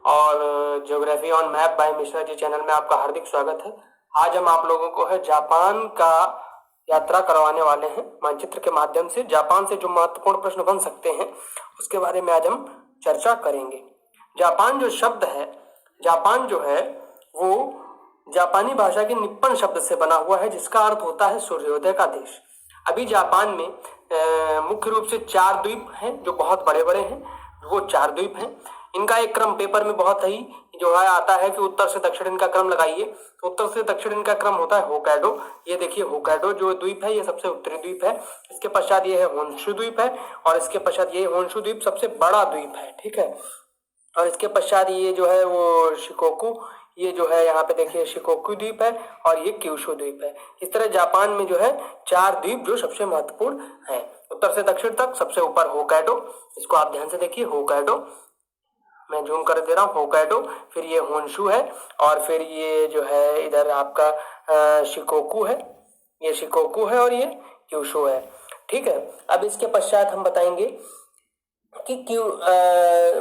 और geography on map by Mishra ji channel में आपका हार्दिक स्वागत है। आज हम आप लोगों को है जापान का यात्रा करवाने वाले हैं। मानचित्र के माध्यम से जापान से जो महत्वपूर्ण प्रश्न बन सकते हैं उसके बारे में आज हम चर्चा करेंगे। जापान जो शब्द है, जापान जो है वो जापानी भाषा के निप्पन शब्द से बना हुआ है, जिसका अर्थ होता है सूर्योदय का देश। अभी जापान में मुख्य रूप से 4 द्वीप हैं जो बहुत बड़े बड़े हैं। वो 4 द्वीप हैं। इनका एक क्रम पेपर में बहुत ही जो है आता है कि उत्तर से दक्षिण इनका क्रम लगाइए, तो उत्तर से दक्षिण इनका क्रम होता है होक्काइडो। ये देखिए होक्काइडो जो द्वीप है ये सबसे उत्तरी द्वीप है। इसके पश्चात ये है होन्शु द्वीप है, और इसके पश्चात ये होन्शु द्वीप सबसे बड़ा द्वीप है, ठीक है। और इसके पश्चात ये जो है वो शिकोकू, ये जो है यहाँ पे देखिए शिकोकू द्वीप है, और ये क्यूशू द्वीप है। इस तरह जापान में जो है 4 द्वीप जो सबसे महत्वपूर्ण है। उत्तर से दक्षिण तक सबसे ऊपर होक्काइडो, इसको आप ध्यान से देखिए होक्काइडो, मैं जूम कर दे रहा हूँ होक्काइडो, फिर ये होन्शु है, और फिर ये जो है इधर आपका शिकोकू है, ये शिकोकू है, और ये क्यूशू है, ठीक है। अब इसके पश्चात हम बताएंगे कि क्यों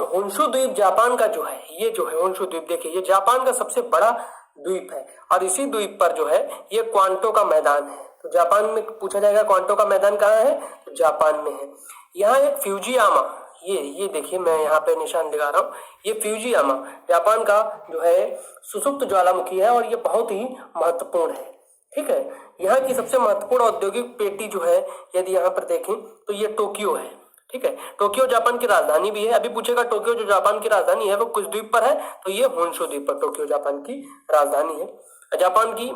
होन्शु द्वीप जापान का जो है, ये जो है होन्शु द्वीप देखिए ये जापान का सबसे बड़ा द्वीप है, और इसी द्वीप पर जो है ये क्वांटो का मैदान है। तो जापान में पूछा जाएगा क्वांटो का मैदान कहाँ है, तो जापान में है। यहाँ एक फ्यूजियामा, ये देखिए मैं यहाँ पे निशान दिखा रहा हूँ, ये फ्यूजियामा जापान का जो है सुसुप्त ज्वालामुखी है, और ये बहुत ही महत्वपूर्ण है, ठीक है। यहाँ की सबसे महत्वपूर्ण औद्योगिक पेटी जो है यदि यहाँ पर देखें तो ये टोक्यो है, ठीक है। टोक्यो जापान की राजधानी भी है। अभी पूछेगा टोक्यो जो जापान की राजधानी है वो किस द्वीप पर है, तो ये होन्शु द्वीप पर टोक्यो जापान की राजधानी है। जापान की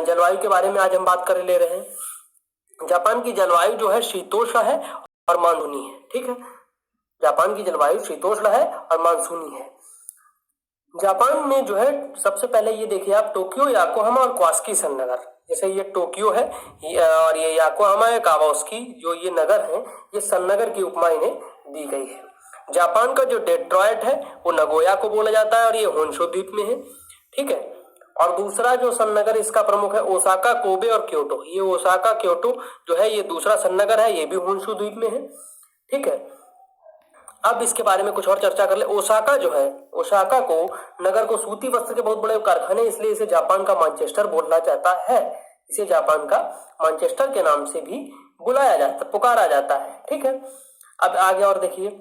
जलवायु के बारे में आज हम बात कर ले रहे हैं। जापान की जलवायु जो है शीतोष्ण है और मानसूनी है, ठीक है। जापान की जलवायु शीतोष्ण है और मानसूनी है। जापान में जो है सबसे पहले ये देखिए आप टोक्यो, याकोहामा और कावासाकी सन नगर, जैसे ये टोक्यो है और ये याकोहामा है, कावासाकी जो ये नगर है ये सन नगर की उपमा इन्हें दी गई है। जापान का जो डेट्रॉयट है वो नगोया को बोला जाता है, और ये होन्शु द्वीप में है, ठीक है। और दूसरा जो सन नगर इसका प्रमुख है ओसाका, कोबे और क्योटो। ये ओसाका क्योटो जो है ये दूसरा सन नगर है, ये भी होन्शु द्वीप में है, ठीक है। अब इसके बारे में कुछ और चर्चा कर ले। ओसाका जो है, ओसाका को नगर को सूती वस्त्र के बहुत बड़े कारखाने, इसलिए इसे जापान का मैनचेस्टर बोला जाता है। इसे जापान का मैनचेस्टर के नाम से भी बुलाया जाता, पुकारा जाता है, ठीक है। अब आगे और देखिए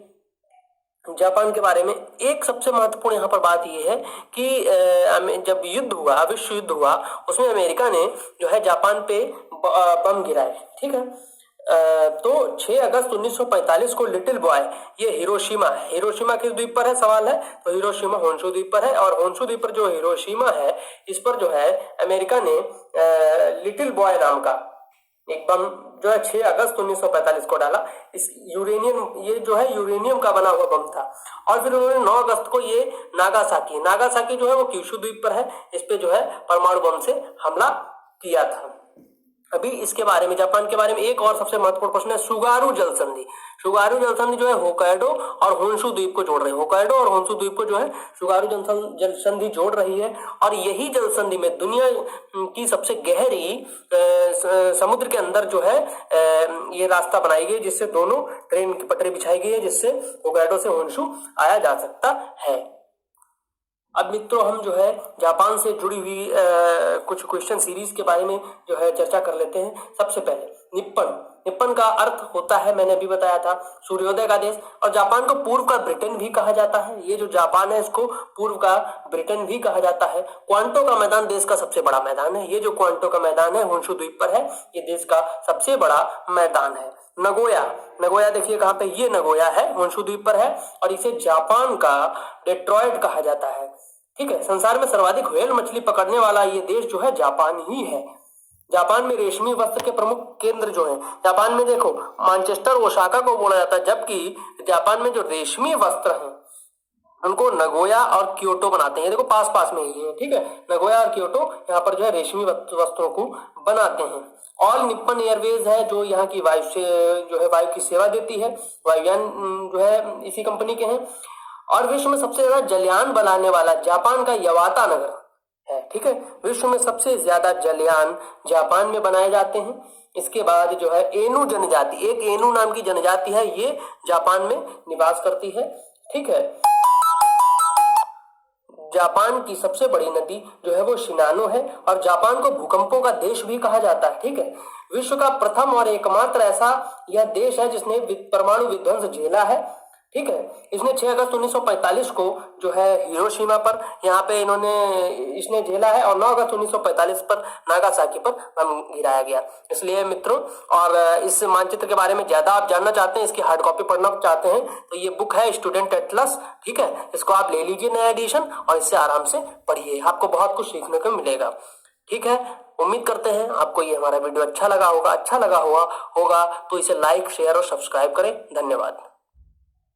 जापान के बारे में एक सबसे महत्वपूर्ण यहाँ पर बात यह है कि जब युद्ध हुआ, विश्व युद्ध हुआ, उसमें अमेरिका ने जो है जापान पे बम गिराए, ठीक है। तो 6 अगस्त 1945 को लिटिल बॉय, ये हिरोशिमा है। हिरोशिमा किस द्वीप पर है सवाल है, तो हिरोशिमा होन्शु द्वीप पर है। और होन्शु द्वीप पर जो हिरोशिमा है इस पर जो है अमेरिका ने लिटिल बॉय नाम का एक बम जो है 6 अगस्त 1945 को डाला। इस यूरेनियम, ये जो है यूरेनियम का बना हुआ बम था। और फिर उन्होंने 9 अगस्त को ये नागासाकी जो है वो क्यूशु द्वीप पर है, इस पे जो है परमाणु बम से हमला किया था। अभी इसके बारे में, जापान के बारे में एक और सबसे महत्वपूर्ण प्रश्न है सुगारू जल संधि। सुगारू जल संधि जो है होक्काइडो और होन्शु द्वीप को जोड़ रही है। होक्काइडो और होन्शु द्वीप को जो है सुगारू जल संधि जोड़ रही है, और यही जल संधि में दुनिया की सबसे गहरी समुद्र के अंदर जो है ये रास्ता बनाई गई, जिससे दोनों ट्रेन की पटरी बिछाई गई है, जिससे होक्काइडो से होन्शु आया जा सकता है। अब मित्रों हम जो है जापान से जुड़ी हुई कुछ क्वेश्चन सीरीज के बारे में जो है चर्चा कर लेते हैं। सबसे पहले निप्पन का अर्थ होता है, मैंने अभी बताया था, सूर्योदय का देश। और जापान को पूर्व का ब्रिटेन भी कहा जाता है। ये जो जापान है इसको पूर्व का ब्रिटेन भी कहा जाता है। क्वांटो का मैदान देश का सबसे बड़ा मैदान है। ये जो क्वांटो का मैदान है होन्शु द्वीप पर है, ये देश का सबसे बड़ा मैदान है। नगोया देखिए कहाँ पे, ये नगोया है, होन्शु द्वीप पर है, और इसे जापान का डेट्रॉयट कहा जाता है, ठीक है। संसार में सर्वाधिक व्हेल मछली पकड़ने वाला ये देश जो है जापान ही है। जापान में रेशमी वस्त्र के प्रमुख केंद्र जो है, जापान में देखो मैनचेस्टर ओसाका को बोला जाता है, जबकि जापान में जो रेशमी वस्त्र हैं उनको नगोया और क्योटो बनाते हैं। ये देखो पास पास में ही है, ठीक है। नगोया और क्योटो यहाँ पर जो है रेशमी वस्त्रों को बनाते हैं। ऑल निप्पन एयरवेज है जो यहाँ की वायु से जो है वायु की सेवा देती है। वायुयान जो है इसी कंपनी के हैं। और विश्व में सबसे ज्यादा जलयान बनाने वाला जापान का यवाता नगर है, ठीक है। विश्व में सबसे ज्यादा जलयान जापान में बनाए जाते हैं। इसके बाद जो है एनु जनजाति, एक एनु नाम की जनजाति है, ये जापान में निवास करती है, ठीक है। जापान की सबसे बड़ी नदी जो है वो शिनानो है और जापान को भूकंपों का देश भी कहा जाता है। ठीक है, विश्व का प्रथम और एकमात्र ऐसा यह देश है जिसने परमाणु विध्वंस झेला है। ठीक है, इसने 6 अगस्त 1945 को जो है हिरोशिमा पर यहाँ पे इसने झेला है और 9 अगस्त 1945 पर नागासाकी पर बम गिराया गया। इसलिए मित्रों, और इस मानचित्र के बारे में ज्यादा आप जानना चाहते हैं, इसकी हार्ड कॉपी पढ़ना चाहते हैं, तो ये बुक है स्टूडेंट एटलस। ठीक है, इसको आप ले लीजिए नया एडिशन और इससे आराम से पढ़िए, आपको बहुत कुछ सीखने को मिलेगा। ठीक है, उम्मीद करते हैं आपको ये हमारा वीडियो अच्छा लगा होगा तो इसे लाइक, शेयर और सब्सक्राइब करें। धन्यवाद।